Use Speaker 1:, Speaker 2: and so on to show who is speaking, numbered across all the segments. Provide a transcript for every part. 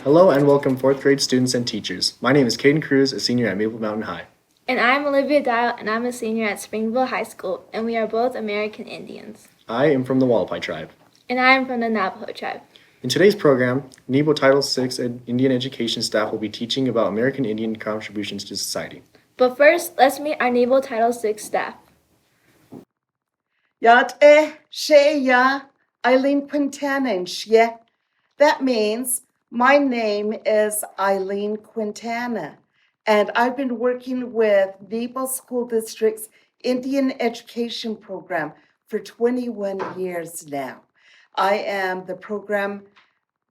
Speaker 1: Hello and welcome fourth grade students and teachers. My name is Caden Cruz, a senior at Maple Mountain High.
Speaker 2: And I'm Olivia Dial, and I'm a senior at Springville High School, and we are both American Indians.
Speaker 1: I am from the Wallapai tribe.
Speaker 2: And I am from the Navajo tribe.
Speaker 1: In today's program, NEBO Title VI Indian education staff will be teaching about American Indian contributions to society.
Speaker 2: But first, let's meet our NEBO Title VI staff.
Speaker 3: Yat Sheya Eileen Quintana Shye. That means my name is Eileen Quintana, and I've been working with Nebo School District's Indian Education Program for 21 years now. I am the program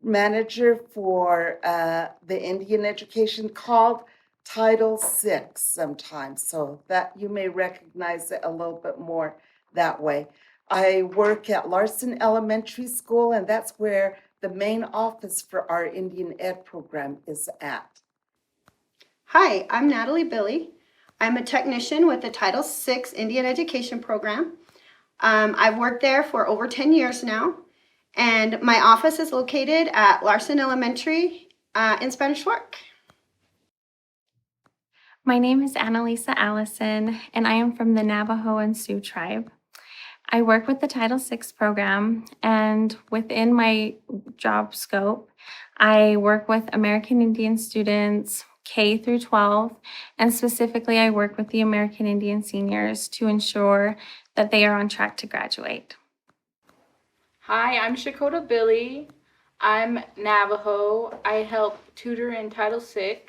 Speaker 3: manager for the Indian education called Title VI sometimes, so that you may recognize it a little bit more that way. I work at Larson Elementary School, and that's where the main office for our Indian Ed program is at.
Speaker 4: Hi, I'm Natalie Billy. I'm a technician with the Title VI Indian Education Program. I've worked there for over 10 years now, and my office is located at Larson Elementary in Spanish Fork.
Speaker 5: My name is Annalisa Allison, and I am from the Navajo and Sioux tribe. I work with the Title VI program, and within my job scope, I work with American Indian students K through 12, and specifically I work with the American Indian seniors to ensure that they are on track to graduate.
Speaker 6: Hi, I'm Shakota Billy. I'm Navajo. I help tutor in Title VI.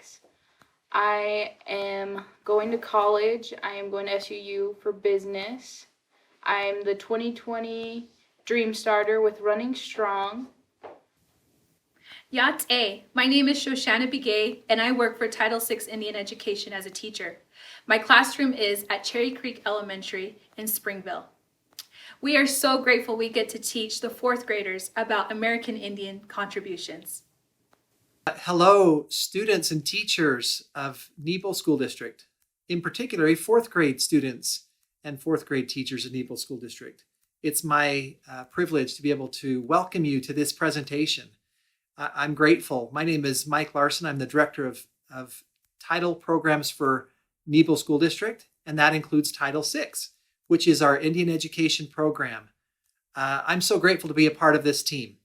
Speaker 6: I am going to college. I am going to SUU for business. I'm the 2020 Dream Starter with Running Strong.
Speaker 7: Yat A. My name is Shoshana Begay, and I work for Title VI Indian Education as a teacher. My classroom is at Cherry Creek Elementary in Springville. We are so grateful we get to teach the fourth graders about American Indian contributions.
Speaker 8: Hello, students and teachers of Nebo School District, in particular, fourth grade students and fourth grade teachers of Nebo School District. It's my privilege to be able to welcome you to this presentation. I'm grateful. My name is Mike Larson. I'm the director of title programs for Nebo School District, and that includes Title VI, which is our Indian education program. I'm so grateful to be a part of this team.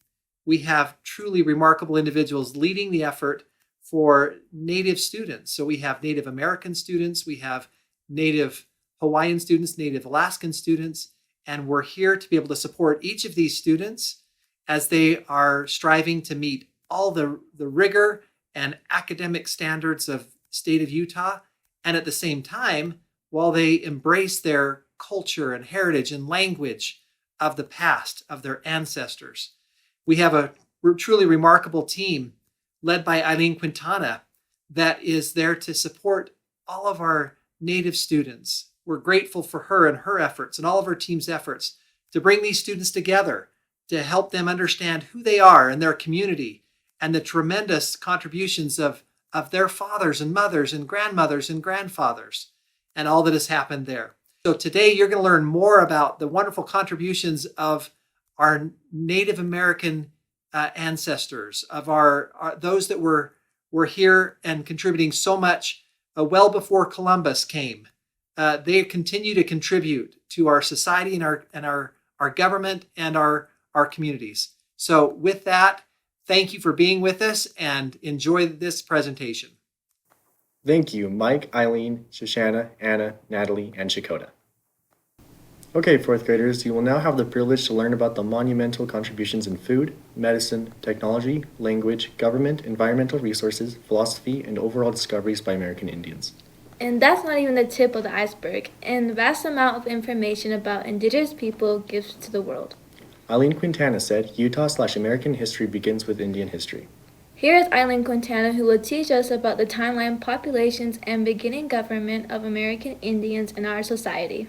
Speaker 8: We have truly remarkable individuals leading the effort for Native students. So we have Native American students, we have Native Hawaiian students, Native Alaskan students, and we're here to be able to support each of these students as they are striving to meet all the rigor and academic standards of state of Utah, and at the same time, while they embrace their culture and heritage and language of the past, of their ancestors. We have a truly remarkable team led by Eileen Quintana that is there to support all of our Native students. We're grateful for her and her efforts and all of her team's efforts to bring these students together, to help them understand who they are and their community and the tremendous contributions of their fathers and mothers and grandmothers and grandfathers and all that has happened there. So today you're going to learn more about the wonderful contributions of our Native American ancestors, of our those that were here and contributing so much well before Columbus came. They continue to contribute to our society and our government and our communities. So with that, thank you for being with us and enjoy this presentation.
Speaker 1: Thank you, Mike, Eileen, Shoshana, Anna, Natalie, and Shakota. Okay, fourth graders, you will now have the privilege to learn about the monumental contributions in food, medicine, technology, language, government, environmental resources, philosophy, and overall discoveries by American Indians.
Speaker 2: And that's not even the tip of the iceberg, and the vast amount of information about Indigenous people gives to the world.
Speaker 1: Eileen Quintana said, Utah/American history begins with Indian history.
Speaker 2: Here is Eileen Quintana, who will teach us about the timeline, populations, and beginning government of American Indians in our society.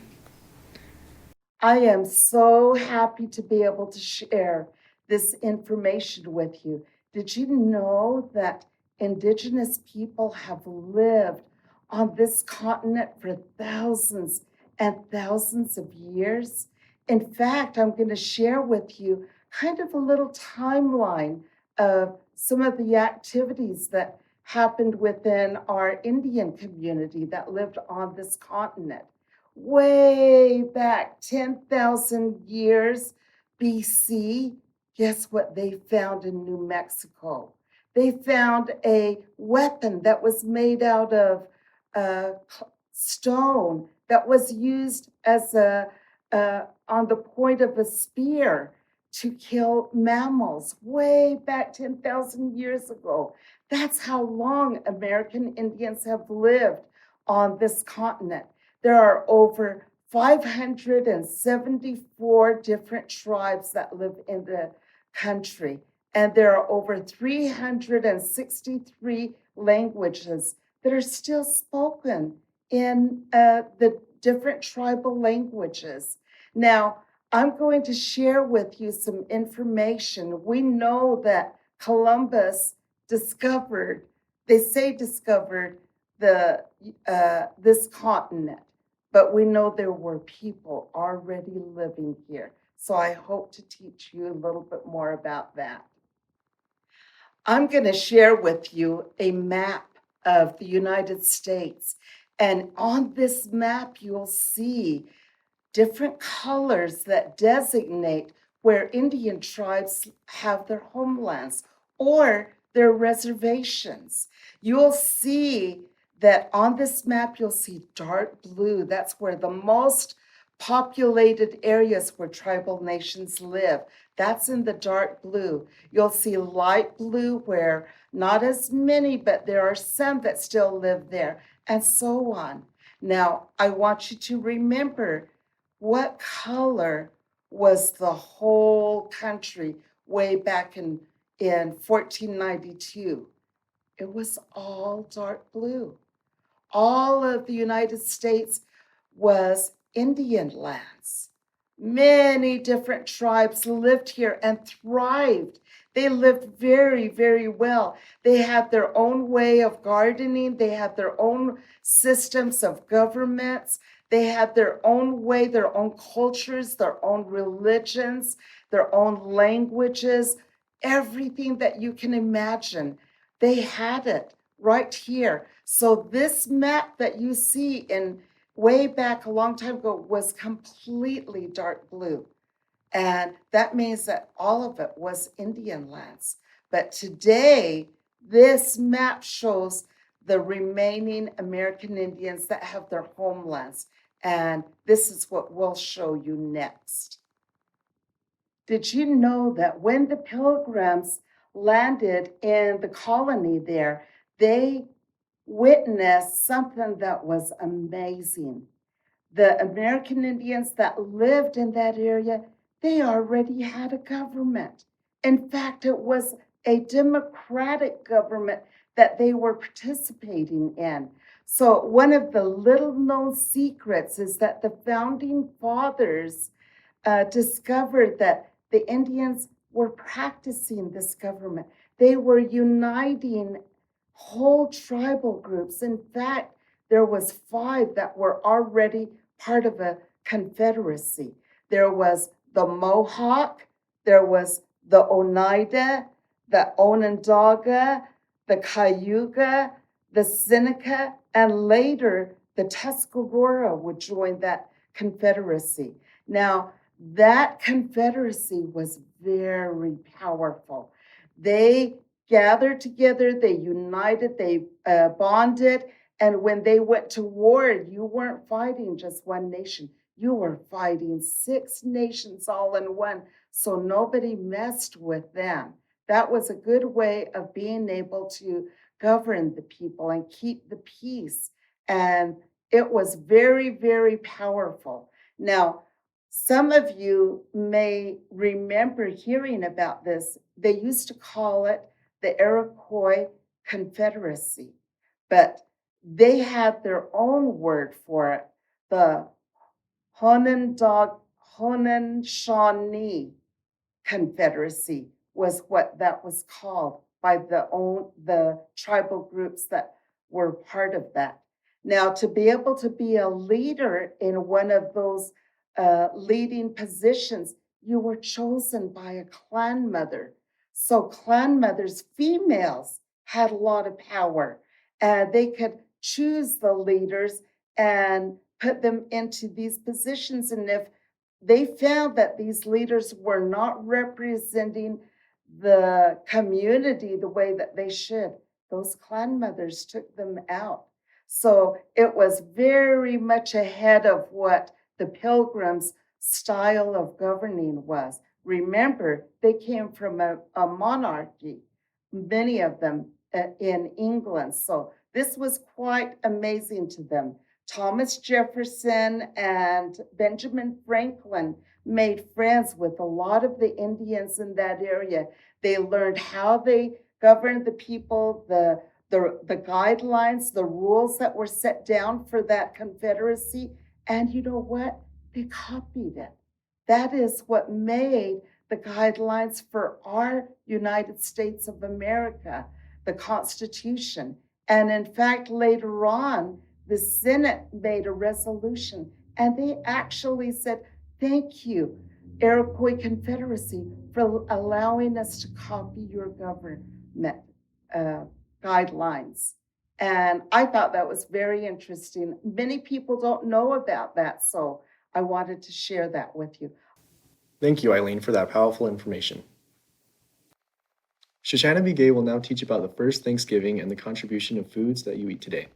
Speaker 3: I am so happy to be able to share this information with you. Did you know that Indigenous people have lived on this continent for thousands and thousands of years? In fact, I'm going to share with you kind of a little timeline of some of the activities that happened within our Indian community that lived on this continent. Way back 10,000 years BC, guess what they found in New Mexico? They found a weapon that was made out of stone that was used as on the point of a spear to kill mammals way back 10,000 years ago. That's how long American Indians have lived on this continent. There are over 574 different tribes that live in the country, and there are over 363 languages that are still spoken in the different tribal languages. Now, I'm going to share with you some information. We know that Columbus discovered this continent, but we know there were people already living here. So I hope to teach you a little bit more about that. I'm going to share with you a map of the United States. And on this map, you'll see different colors that designate where Indian tribes have their homelands or their reservations. You'll see that on this map, you'll see dark blue. That's where the most populated areas where tribal nations live. That's in the dark blue. You'll see light blue where not as many, but there are some that still live there, and so on. Now, I want you to remember what color was the whole country way back in 1492. It was all dark blue. All of the United States was Indian lands. Many different tribes lived here and thrived. They lived very, very well. They had their own way of gardening. They had their own systems of governments. They had their own way, their own cultures, their own religions, their own languages, everything that you can imagine. They had it right here. So this map that you see in way back a long time ago was completely dark blue. And that means that all of it was Indian lands. But today, this map shows the remaining American Indians that have their homelands. And this is what we'll show you next. Did you know that when the Pilgrims landed in the colony there, they witnessed something that was amazing? The American Indians that lived in that area, they already had a government. In fact, it was a democratic government that they were participating in. So one of the little known secrets is that the founding fathers discovered that the Indians were practicing this government. They were uniting whole tribal groups. In fact, there was 5 that were already part of a confederacy. There was the Mohawk, there was the Oneida, the Onondaga, the Cayuga, the Seneca, and later the Tuscarora would join that confederacy. Now, that confederacy was very powerful. They gathered together, they united, they bonded, and when they went to war, you weren't fighting just one nation. You were fighting 6 nations all in one, so nobody messed with them. That was a good way of being able to govern the people and keep the peace. And it was very, very powerful. Now, some of you may remember hearing about this. They used to call it the Iroquois Confederacy, but they had their own word for it, the Haudenosaunee Confederacy was what that was called by the tribal groups that were part of that. Now, to be able to be a leader in one of those leading positions, you were chosen by a clan mother. So clan mothers, females, had a lot of power. They could choose the leaders and put them into these positions. And if they found that these leaders were not representing the community the way that they should, those clan mothers took them out. So it was very much ahead of what the Pilgrims' style of governing was. Remember, they came from a monarchy, many of them in England. So this was quite amazing to them. Thomas Jefferson and Benjamin Franklin made friends with a lot of the Indians in that area. They learned how they governed the people, the guidelines, the rules that were set down for that confederacy. And you know what? They copied it. That is what made the guidelines for our United States of America, the Constitution. And in fact, later on, the Senate made a resolution and they actually said, thank you, Iroquois Confederacy, for allowing us to copy your government guidelines. And I thought that was very interesting. Many people don't know about that, so I wanted to share that with you.
Speaker 1: Thank you, Eileen, for that powerful information. Shoshana B. Gay will now teach about the first Thanksgiving and the contribution of foods that you eat today.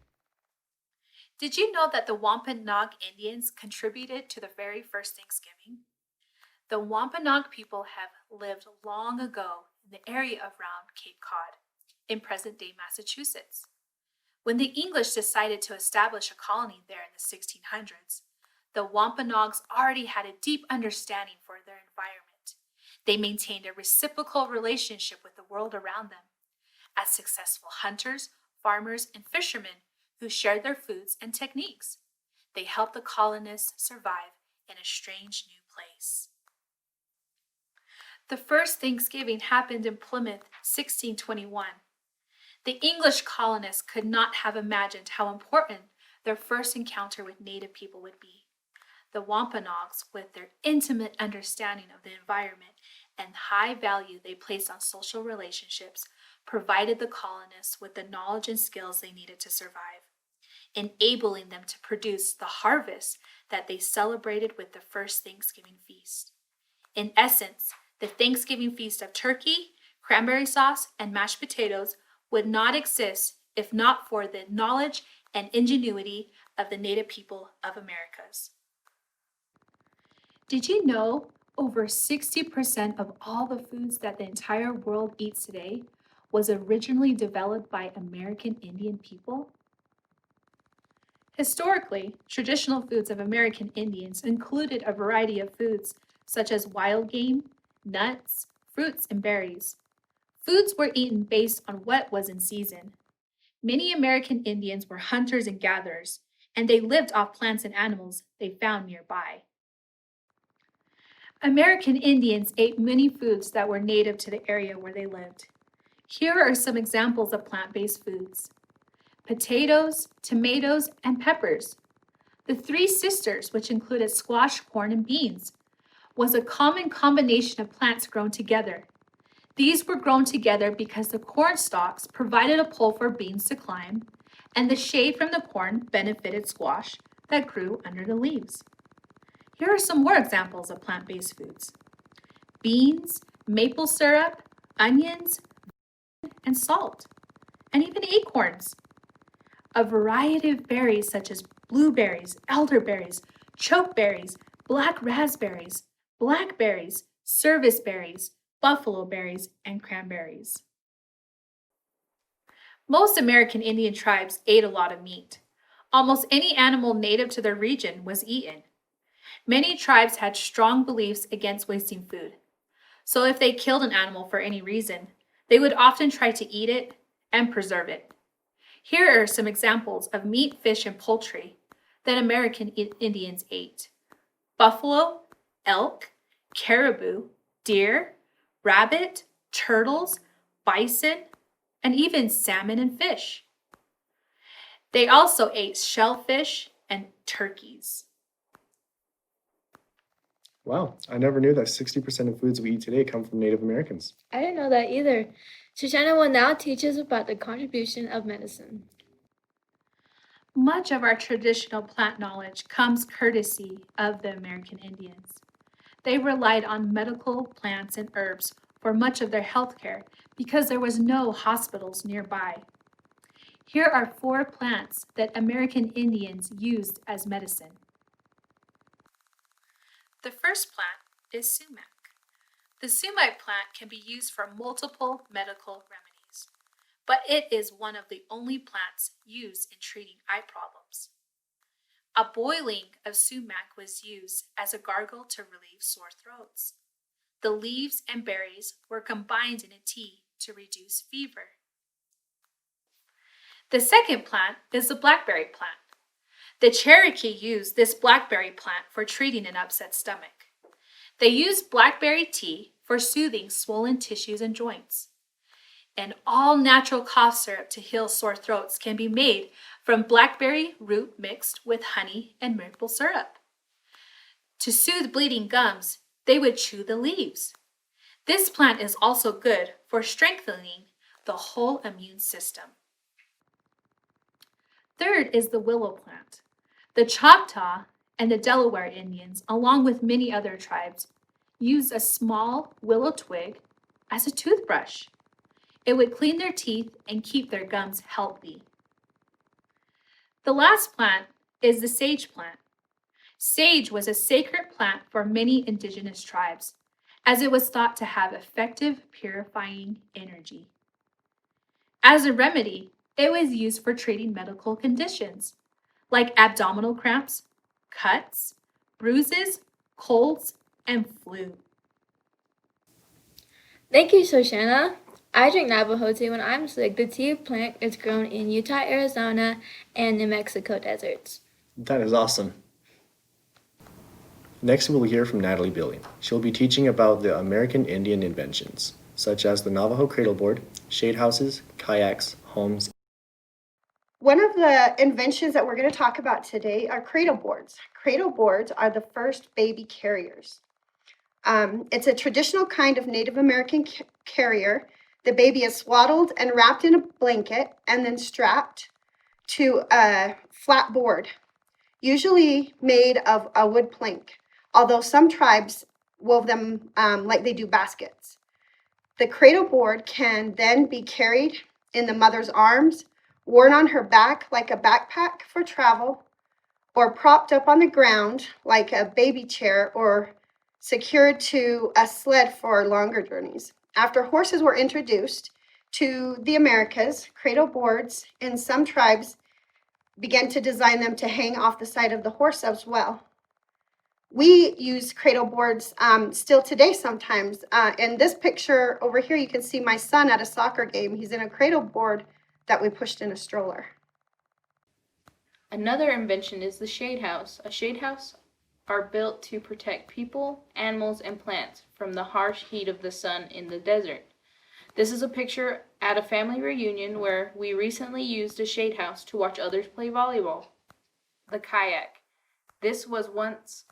Speaker 7: Did you know that the Wampanoag Indians contributed to the very first Thanksgiving? The Wampanoag people have lived long ago in the area around Cape Cod, in present-day Massachusetts. When the English decided to establish a colony there in the 1600s, the Wampanoags already had a deep understanding for their environment. They maintained a reciprocal relationship with the world around them as successful hunters, farmers, and fishermen who shared their foods and techniques. They helped the colonists survive in a strange new place. The first Thanksgiving happened in Plymouth, 1621. The English colonists could not have imagined how important their first encounter with Native people would be. The Wampanoags, with their intimate understanding of the environment and high value they placed on social relationships, provided the colonists with the knowledge and skills they needed to survive, enabling them to produce the harvest that they celebrated with the first Thanksgiving feast. In essence, the Thanksgiving feast of turkey, cranberry sauce, and mashed potatoes would not exist if not for the knowledge and ingenuity of the Native people of Americas. Did you know over 60% of all the foods that the entire world eats today was originally developed by American Indian people? Historically, traditional foods of American Indians included a variety of foods such as wild game, nuts, fruits, and berries. Foods were eaten based on what was in season. Many American Indians were hunters and gatherers, and they lived off plants and animals they found nearby. American Indians ate many foods that were native to the area where they lived. Here are some examples of plant-based foods: potatoes, tomatoes, and peppers. The Three Sisters, which included squash, corn, and beans, was a common combination of plants grown together. These were grown together because the corn stalks provided a pole for beans to climb, and the shade from the corn benefited squash that grew under the leaves. Here are some more examples of plant-based foods: beans, maple syrup, onions, and salt, and even acorns. A variety of berries such as blueberries, elderberries, chokeberries, black raspberries, blackberries, service berries, buffalo berries, and cranberries. Most American Indian tribes ate a lot of meat. Almost any animal native to their region was eaten. Many tribes had strong beliefs against wasting food. So if they killed an animal for any reason, they would often try to eat it and preserve it. Here are some examples of meat, fish, and poultry that American Indians ate: buffalo, elk, caribou, deer, rabbit, turtles, bison, and even salmon and fish. They also ate shellfish and turkeys.
Speaker 1: Wow, I never knew that 60% of foods we eat today come from Native Americans.
Speaker 2: I didn't know that either. Shoshana will now teach us about the contribution of medicine.
Speaker 7: Much of our traditional plant knowledge comes courtesy of the American Indians. They relied on medical plants and herbs for much of their health care because there was no hospitals nearby. Here are 4 plants that American Indians used as medicine. The first plant is sumac. The sumac plant can be used for multiple medical remedies, but it is one of the only plants used in treating eye problems. A boiling of sumac was used as a gargle to relieve sore throats. The leaves and berries were combined in a tea to reduce fever. The second plant is the blackberry plant. The Cherokee used this blackberry plant for treating an upset stomach. They used blackberry tea for soothing swollen tissues and joints. An all-natural cough syrup to heal sore throats can be made from blackberry root mixed with honey and maple syrup. To soothe bleeding gums, they would chew the leaves. This plant is also good for strengthening the whole immune system. Third is the willow plant. The Choctaw and the Delaware Indians, along with many other tribes, used a small willow twig as a toothbrush. It would clean their teeth and keep their gums healthy. The last plant is the sage plant. Sage was a sacred plant for many indigenous tribes, as it was thought to have effective purifying energy. As a remedy, it was used for treating medical conditions like abdominal cramps, cuts, bruises, colds, and flu.
Speaker 2: Thank you, Shoshana. I drink Navajo tea when I'm sick. The tea plant is grown in Utah, Arizona, and New Mexico deserts.
Speaker 1: That is awesome. Next, we'll hear from Natalie Billy. She'll be teaching about the American Indian inventions, such as the Navajo cradleboard, shade houses, kayaks, homes.
Speaker 4: One of the inventions that we're going to talk about today are cradle boards. Cradle boards are the first baby carriers. It's a traditional kind of Native American carrier. The baby is swaddled and wrapped in a blanket and then strapped to a flat board, usually made of a wood plank, although some tribes wove them like they do baskets. The cradle board can then be carried in the mother's arms, worn on her back like a backpack for travel, or propped up on the ground like a baby chair, or secured to a sled for longer journeys. After horses were introduced to the Americas, cradle boards in some tribes began to design them to hang off the side of the horse as well. We use cradle boards still today sometimes. In this picture over here, you can see my son at a soccer game. He's in a cradle board that we pushed in a stroller.
Speaker 6: Another invention is the shade house. A shade house are built to protect people, animals, and plants from the harsh heat of the sun in the desert. This is a picture at a family reunion where we recently used a shade house to watch others play volleyball. The kayak. This was once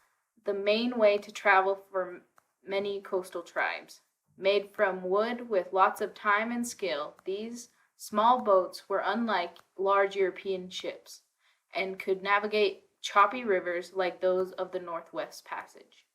Speaker 6: the main way to travel for many coastal tribes. Made from wood with lots of time and skill, these small boats were unlike large European ships and could navigate choppy rivers like those of the Northwest Passage.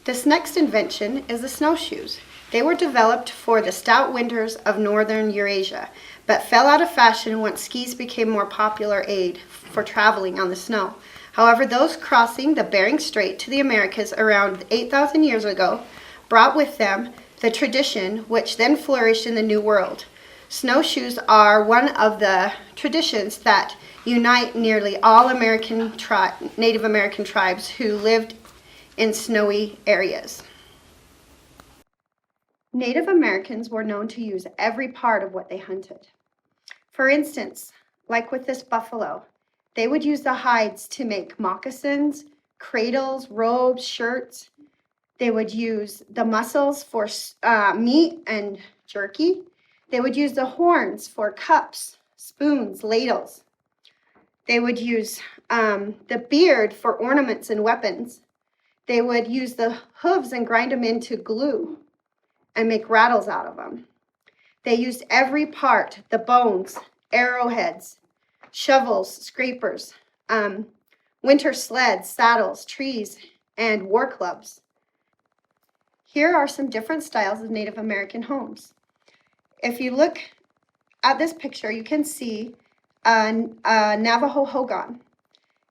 Speaker 4: This next invention is the snowshoes. They were developed for the stout winters of northern Eurasia, but fell out of fashion once skis became more popular aid for traveling on the snow. However, those crossing the Bering Strait to the Americas around 8,000 years ago brought with them the tradition which then flourished in the New World. Snowshoes are one of the traditions that unite nearly all Native American tribes who lived in snowy areas. Native Americans were known to use every part of what they hunted. For instance, like with this buffalo, they would use the hides to make moccasins, cradles, robes, shirts. They would use the muscles for meat and jerky. They would use the horns for cups, spoons, ladles. They would use the beard for ornaments and weapons. they would use the hooves and grind them into glue and make rattles out of them. They used every part, the bones, arrowheads, shovels, scrapers, winter sleds, saddles, trees, and war clubs. Here are some different styles of Native American homes. If you look at this picture, you can see a Navajo hogan.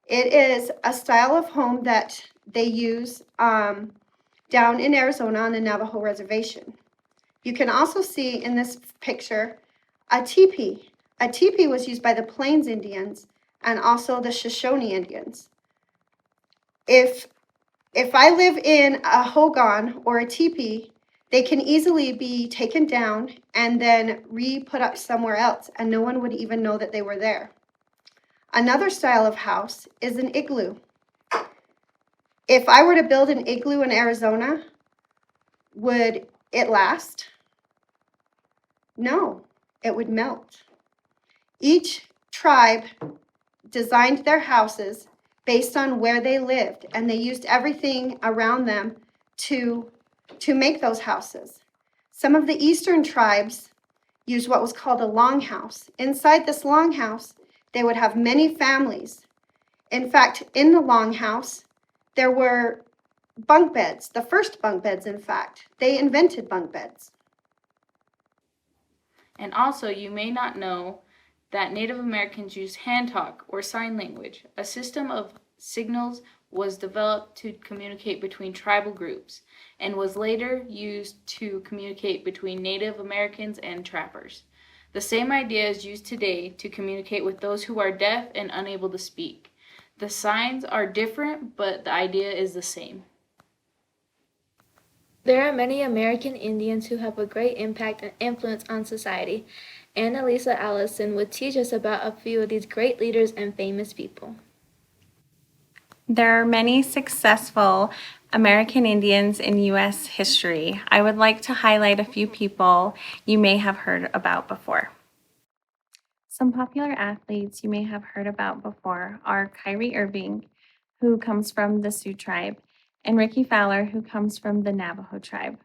Speaker 4: It is a style of home that they use down in Arizona on the Navajo reservation. You can also see in this picture a teepee. A teepee was used by the Plains Indians and also the Shoshone Indians. If I live in a hogan or a teepee, they can easily be taken down and then re-put up somewhere else, and no one would even know that they were there. Another style of house is an igloo. If I were to build an igloo in Arizona, would it last? No, it would melt. Each tribe designed their houses based on where they lived, and they used everything around them to make those houses. Some of the eastern tribes used what was called a longhouse. Inside this longhouse, they would have many families. In fact, in the longhouse, there were bunk beds, the first bunk beds, in fact. They invented bunk beds.
Speaker 6: And also, you may not know that Native Americans used hand talk or sign language. A system of signals was developed to communicate between tribal groups and was later used to communicate between Native Americans and trappers. The same idea is used today to communicate with those who are deaf and unable to speak. The signs are different, but the idea is the same.
Speaker 2: There are many American Indians who have a great impact and influence on society. Annalisa Allison would teach us about a few of these great leaders and famous people.
Speaker 5: There are many successful American Indians in U.S. history. I would like to highlight a few people you may have heard about before. Some popular athletes you may have heard about before are Kyrie Irving, who comes from the Sioux tribe, and Ricky Fowler, who comes from the Navajo tribe.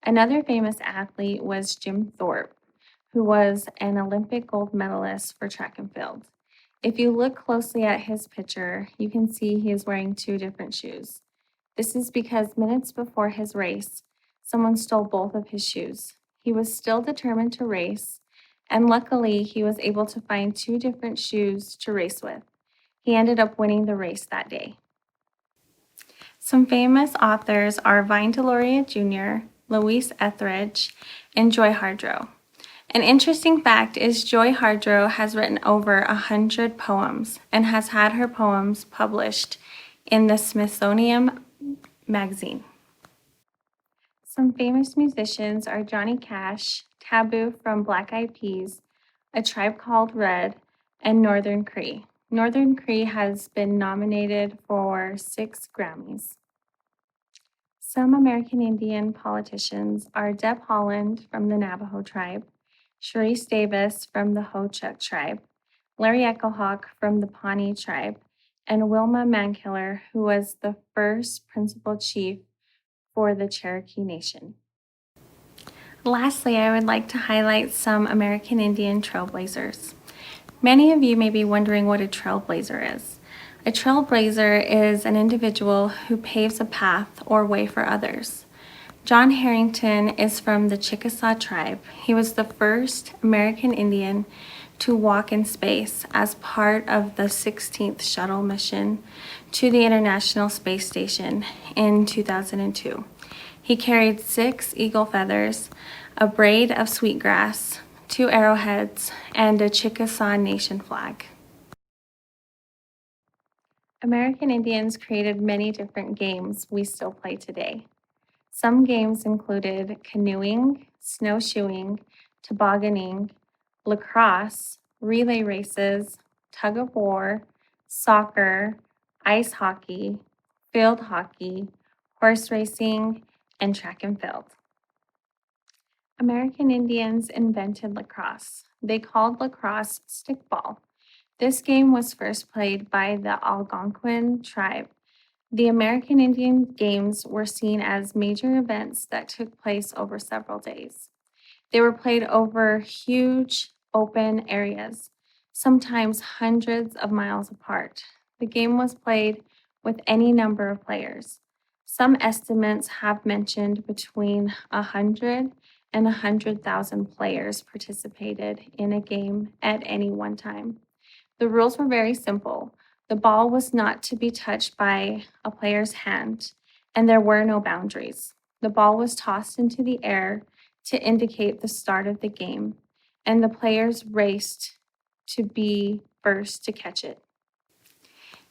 Speaker 5: Another famous athlete was Jim Thorpe, who was an Olympic gold medalist for track and field. If you look closely at his picture, you can see he is wearing two different shoes. This is because minutes before his race, someone stole both of his shoes. He was still determined to race, and luckily he was able to find two different shoes to race with. He ended up winning the race that day. Some famous authors are Vine Deloria Jr., Louise Etheridge, and Joy Harjo. An interesting fact is Joy Harjo has written over 100 poems and has had her poems published in the Smithsonian Magazine. Some famous musicians are Johnny Cash, Taboo from Black Eyed Peas, A Tribe Called Red, and Northern Cree. Northern Cree has been nominated for 6 Grammys. Some American Indian politicians are Deb Haaland from the Navajo tribe, Sharice Davis from the Ho-Chunk tribe, Larry Echohawk from the Pawnee tribe, and Wilma Mankiller, who was the first principal chief for the Cherokee Nation. Lastly, I would like to highlight some American Indian trailblazers. Many of you may be wondering what a trailblazer is. A trailblazer is an individual who paves a path or way for others. John Harrington is from the Chickasaw tribe. He was the first American Indian to walk in space as part of the 16th shuttle mission to the International Space Station in 2002. He carried 6 eagle feathers, a braid of sweetgrass, 2 arrowheads, and a Chickasaw Nation flag. American Indians created many different games we still play today. Some games included canoeing, snowshoeing, tobogganing, lacrosse, relay races, tug of war, soccer, ice hockey, field hockey, horse racing, and track and field. American Indians invented lacrosse. They called lacrosse stickball. This game was first played by the Algonquin tribe. The American Indian Games were seen as major events that took place over several days. They were played over huge open areas, sometimes hundreds of miles apart. The game was played with any number of players. Some estimates have mentioned between 100 and 100,000 players participated in a game at any one time. The rules were very simple. The ball was not to be touched by a player's hand, and there were no boundaries. The ball was tossed into the air to indicate the start of the game, and the players raced to be first to catch it.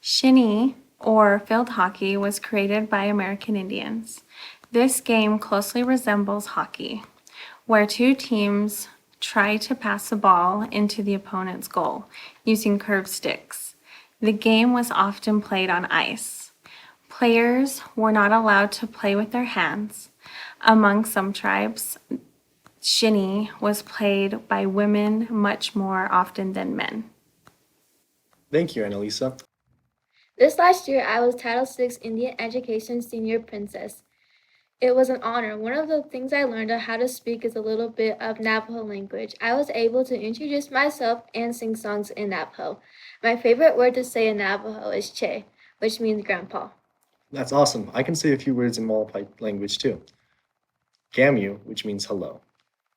Speaker 5: Shinny, or field hockey, was created by American Indians. This game closely resembles hockey, where two teams try to pass the ball into the opponent's goal using curved sticks. The game was often played on ice. Players were not allowed to play with their hands. Among some tribes, shinny was played by women much more often than men.
Speaker 1: Thank you, Annalisa.
Speaker 2: This last year, I was Title VI Indian Education Senior Princess. It was an honor. One of the things I learned on how to speak is a little bit of Navajo language. I was able to introduce myself and sing songs in Navajo. My favorite word to say in Navajo is Che, which means grandpa.
Speaker 1: That's awesome. I can say a few words in Malapai language too. Gamu, which means hello.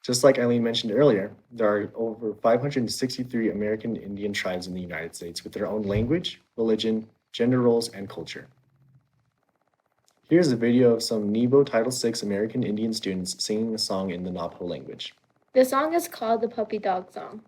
Speaker 1: Just like Eileen mentioned earlier, there are over 563 American Indian tribes in the United States with their own language, religion, gender roles, and culture. Here's a video of some Nebo Title VI American Indian students singing a song in the Navajo language.
Speaker 2: The song is called the Puppy Dog Song.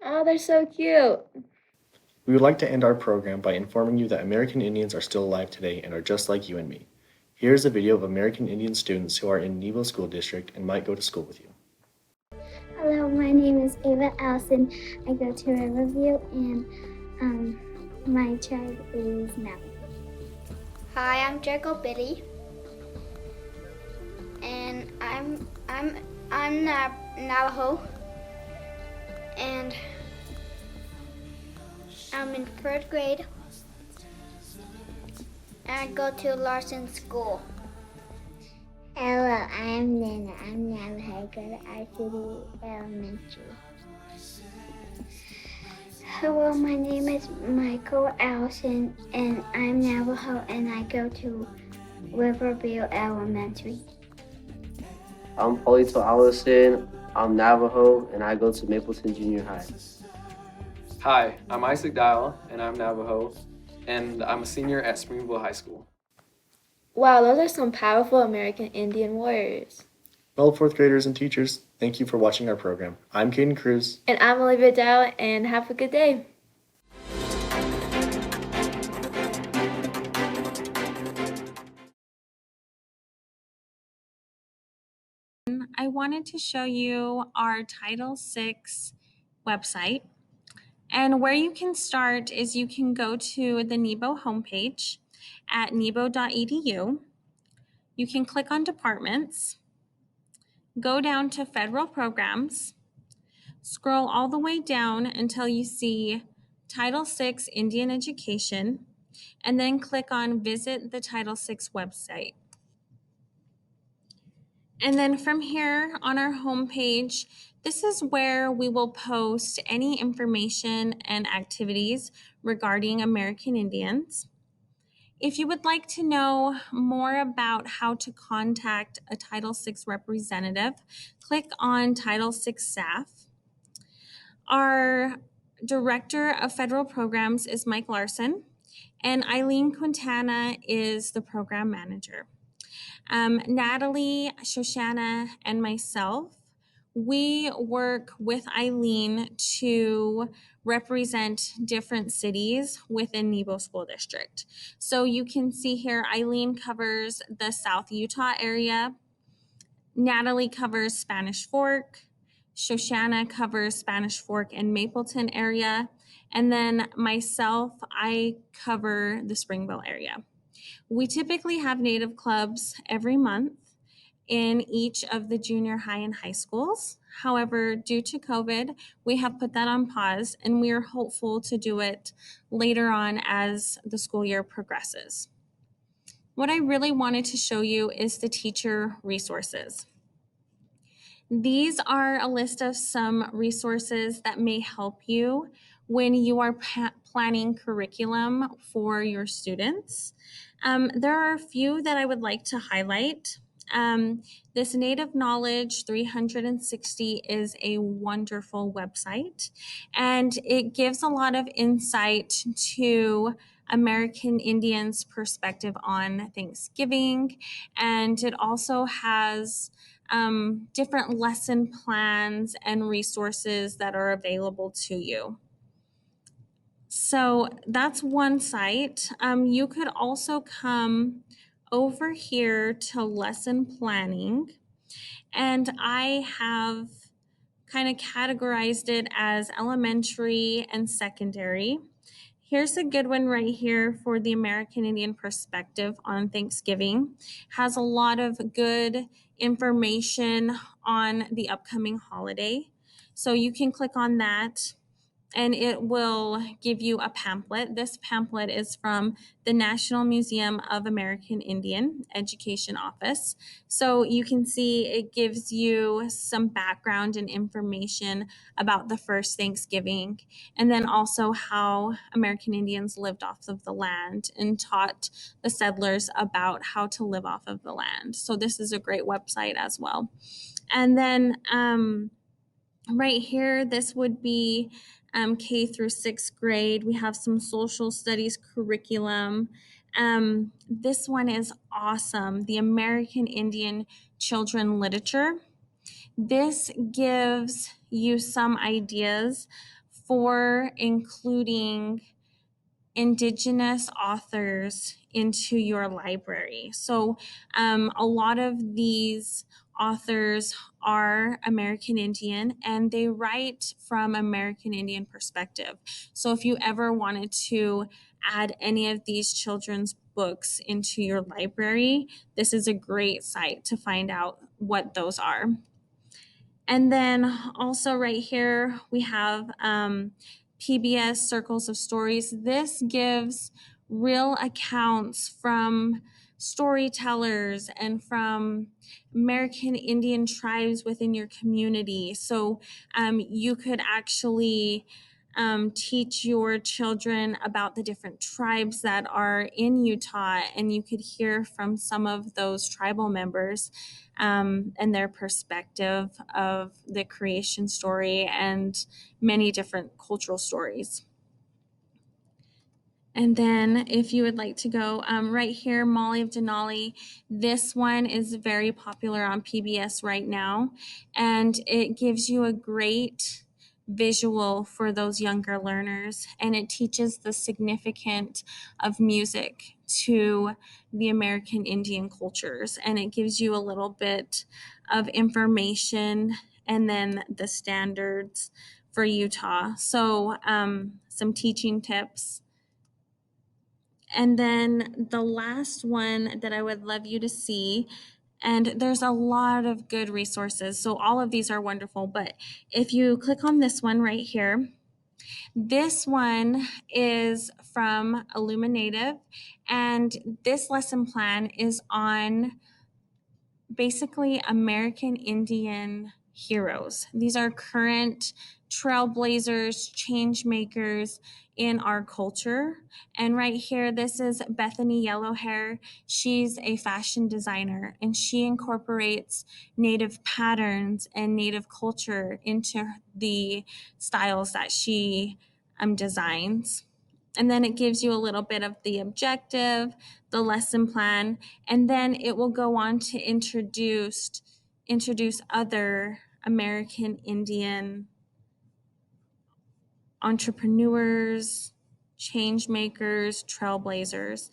Speaker 2: Oh, they're so cute.
Speaker 1: We would like to end our program by informing you that American Indians are still alive today and are just like you and me. Here's a video of American Indian students who are in Nebo School District and might go to school with you.
Speaker 9: Hello, my name is Ava Allison. I go to Riverview and my tribe is Navajo.
Speaker 10: Hi, I'm Jericho Biddy, and I'm Navajo, and I'm in 3rd grade, and I go to Larson School.
Speaker 9: Hello, I'm Nana. I'm Navajo. I go to RCD Elementary. Hello, my name is Michael Allison, and I'm Navajo, and I go to Riverview Elementary.
Speaker 11: I'm Paulito Allison. I'm Navajo, and I go to Mapleton Junior High.
Speaker 12: Hi, I'm Isaac Dial, and I'm Navajo, and I'm a senior at Springville High School.
Speaker 2: Wow, those are some powerful American Indian warriors.
Speaker 1: Well, 4th graders and teachers, thank you for watching our program. I'm Caden Cruz.
Speaker 2: And I'm Olivia Dow, and have a good day.
Speaker 5: I wanted to show you our Title VI website. And where you can start is you can go to the Nebo homepage at nebo.edu. You can click on departments, go down to federal programs, scroll all the way down until you see Title VI Indian Education, and then click on Visit the Title VI website. And then from here on our homepage, this is where we will post any information and activities regarding American Indians. If you would like to know more about how to contact a Title VI representative, click on Title VI staff. Our Director of Federal Programs is Mike Larson, and Eileen Quintana is the program manager. Natalie, Shoshana, and myself, we work with Eileen to represent different cities within Nebo School District. So you can see here, Eileen covers the South Utah area. Natalie covers Spanish Fork. Shoshana covers Spanish Fork and Mapleton area. And then myself, I cover the Springville area. We typically have Native clubs every month in each of the junior high and high schools. However, due to COVID, we have put that on pause, and we are hopeful to do it later on as the school year progresses. What I really wanted to show you is the teacher resources. These are a list of some resources that may help you when you are planning curriculum for your students. There are a few that I would like to highlight. This Native Knowledge 360 is a wonderful website, and it gives a lot of insight to American Indians' perspective on Thanksgiving, and it also has different lesson plans and resources that are available to you. So that's one site. You could also come over here to lesson planning, and I have kind of categorized it as elementary and secondary. Here's a good one right here for the American Indian perspective on Thanksgiving. Has a lot of good information on the upcoming holiday. So you can click on that and it will give you a pamphlet. This pamphlet is from the National Museum of American Indian Education Office. So you can see it gives you some background and information about the first Thanksgiving, and then also how American Indians lived off of the land and taught the settlers about how to live off of the land. So this is a great website as well. And then right here, this would be K through 6th grade. We have some social studies curriculum. This one is awesome. The American Indian Children Literature. This gives you some ideas for including Indigenous authors into your library. So a lot of these authors are American Indian, and they write from American Indian perspective. So if you ever wanted to add any of these children's books into your library, this is a great site to find out what those are. And then also right here, we have PBS Circles of Stories. This gives real accounts from storytellers and from American Indian tribes within your community. So you could actually teach your children about the different tribes that are in Utah, and you could hear from some of those tribal members and their perspective of the creation story and many different cultural stories. And then if you would like to go right here, Molly of Denali, this one is very popular on PBS right now, and it gives you a great visual for those younger learners, and it teaches the significance of music to the American Indian cultures, and it gives you a little bit of information and then the standards for Utah. So some teaching tips. And then the last one that I would love you to see, and there's a lot of good resources, so all of these are wonderful, but if you click on this one right here, this one is from Illuminative, and this lesson plan is on basically American Indian heroes. These are current trailblazers, change makers in our culture. And right here, this is Bethany Yellowhair. She's a fashion designer and she incorporates Native patterns and Native culture into the styles that she designs. And then it gives you a little bit of the objective, the lesson plan, and then it will go on to introduce other American Indian entrepreneurs, change makers, trailblazers.